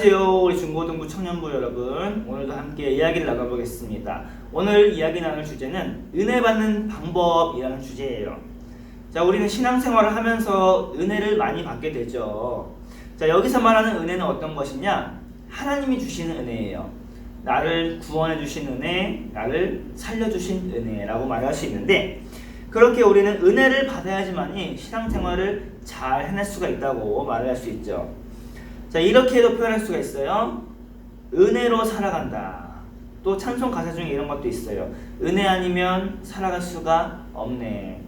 안녕하세요. 우리 중고등부 청년부 여러분. 오늘도 함께 이야기를 나가보겠습니다. 오늘 이야기 나눌 주제는 은혜 받는 방법이라는 주제예요. 자, 우리는 신앙생활을 하면서 은혜를 많이 받게 되죠. 자, 여기서 말하는 은혜는 어떤 것이냐? 하나님이 주시는 은혜예요. 나를 구원해 주신 은혜, 나를 살려주신 은혜라고 말할 수 있는데, 그렇게 우리는 은혜를 받아야지만이 신앙생활을 잘 해낼 수가 있다고 말할 수 있죠. 자, 이렇게도 표현할 수가 있어요. 은혜로 살아간다. 또 찬송 가사 중에 이런 것도 있어요. 은혜 아니면 살아갈 수가 없네.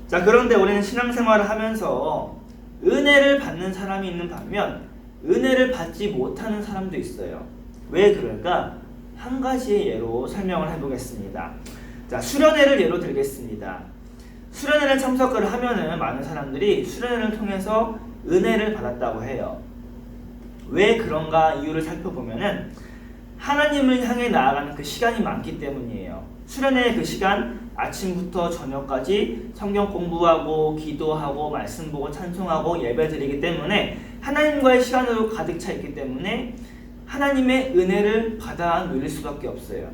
자, 그런데 우리는 신앙생활을 하면서 은혜를 받는 사람이 있는 반면 은혜를 받지 못하는 사람도 있어요. 왜 그럴까? 한 가지의 예로 설명을 해보겠습니다. 자, 수련회를 예로 들겠습니다. 수련회를 참석을 하면은 많은 사람들이 수련회를 통해서 은혜를 받았다고 해요. 왜 그런가 이유를 살펴보면은 하나님을 향해 나아가는 그 시간이 많기 때문이에요. 수련회의 그 시간, 아침부터 저녁까지 성경 공부하고 기도하고 말씀 보고 찬송하고 예배드리기 때문에 하나님과의 시간으로 가득 차 있기 때문에 하나님의 은혜를 받아 누릴 수밖에 없어요.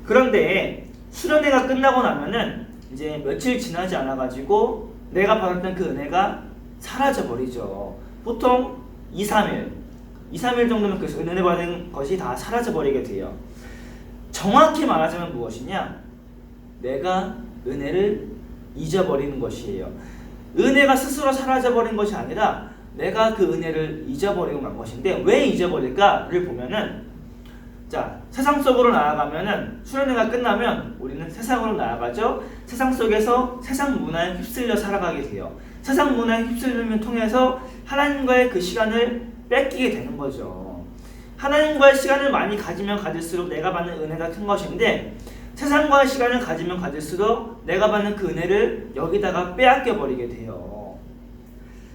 그런데 수련회가 끝나고 나면은 이제 며칠 지나지 않아 가지고 내가 받았던 그 은혜가 사라져 버리죠. 보통 2-3일 정도면 그 은혜 받은 것이 다 사라져 버리게 돼요. 정확히 말하자면 무엇이냐? 내가 은혜를 잊어버리는 것이에요. 은혜가 스스로 사라져 버린 것이 아니라 내가 그 은혜를 잊어버리고 만 것인데, 왜 잊어버릴까를 보면은, 자, 세상 속으로 나아가면은 수련회가 끝나면 우리는 세상으로 나아가죠. 세상 속에서 세상 문화에 휩쓸려 살아가게 돼요. 세상 문화에 휩쓸림을 통해서 하나님과의 그 시간을 뺏기게 되는 거죠. 하나님과의 시간을 많이 가지면 가질수록 내가 받는 은혜가 큰 것인데, 세상과의 시간을 가지면 가질수록 내가 받는 그 은혜를 여기다가 빼앗겨 버리게 돼요.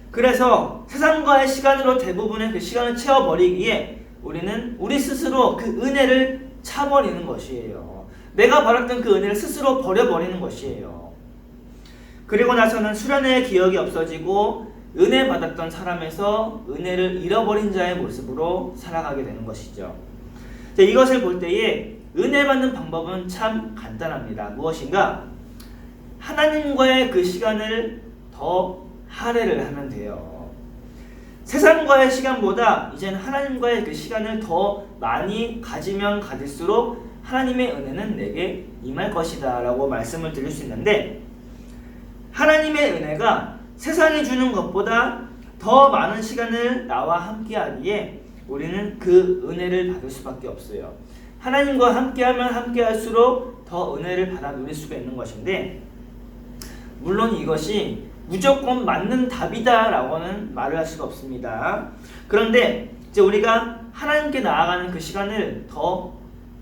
그래서 세상과의 시간으로 대부분의 그 시간을 채워버리기에 우리는 우리 스스로 그 은혜를 차버리는 것이에요. 내가 받았던 그 은혜를 스스로 버려버리는 것이에요. 그리고 나서는 수련회의 기억이 없어지고 은혜 받았던 사람에서 은혜를 잃어버린 자의 모습으로 살아가게 되는 것이죠. 자, 이것을 볼 때에 은혜 받는 방법은 참 간단합니다. 무엇인가? 하나님과의 그 시간을 더 할애를 하면 돼요. 세상과의 시간보다 이제는 하나님과의 그 시간을 더 많이 가지면 가질수록 하나님의 은혜는 내게 임할 것이다 라고 말씀을 드릴 수 있는데, 하나님의 은혜가 세상이 주는 것보다 더 많은 시간을 나와 함께 하기에 우리는 그 은혜를 받을 수밖에 없어요. 하나님과 함께하면 함께할수록 더 은혜를 받아 누릴 수가 있는 것인데, 물론 이것이 무조건 맞는 답이다 라고는 말을 할 수가 없습니다. 그런데 이제 우리가 하나님께 나아가는 그 시간을 더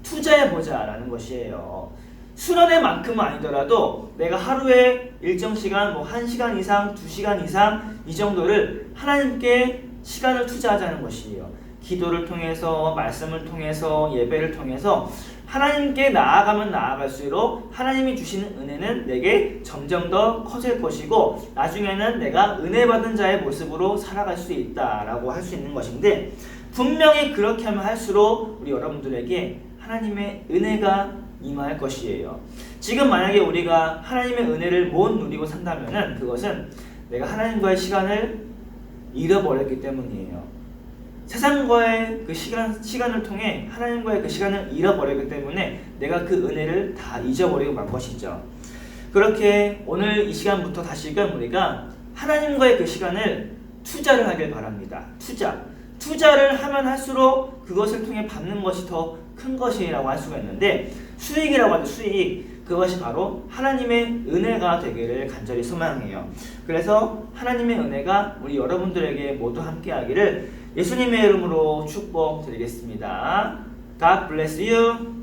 투자해보자 라는 것이에요. 수련회만큼은 아니더라도 내가 하루에 일정 시간, 1시간 이상, 2시간 이상 이 정도를 하나님께 시간을 투자하자는 것이에요. 기도를 통해서, 말씀을 통해서, 예배를 통해서 하나님께 나아가면 나아갈수록 하나님이 주시는 은혜는 내게 점점 더 커질 것이고, 나중에는 내가 은혜 받은 자의 모습으로 살아갈 수 있다라고 할 수 있는 것인데, 분명히 그렇게 하면 할수록 우리 여러분들에게 하나님의 은혜가 임할 것이에요. 지금 만약에 우리가 하나님의 은혜를 못 누리고 산다면은 그것은 내가 하나님과의 시간을 잃어버렸기 때문이에요. 세상과의 그 시간을 통해 하나님과의 그 시간을 잃어버렸기 때문에 내가 그 은혜를 다 잊어버리고 만 것이죠. 그렇게 오늘 이 시간부터 다시금 우리가 하나님과의 그 시간을 투자를 하길 바랍니다. 투자를 하면 할수록 그것을 통해 받는 것이 더 큰 것이라고 할 수가 있는데, 수익이라고 하죠. 수익. 그것이 바로 하나님의 은혜가 되기를 간절히 소망해요. 그래서 하나님의 은혜가 우리 여러분들에게 모두 함께 하기를 예수님의 이름으로 축복드리겠습니다. God bless you.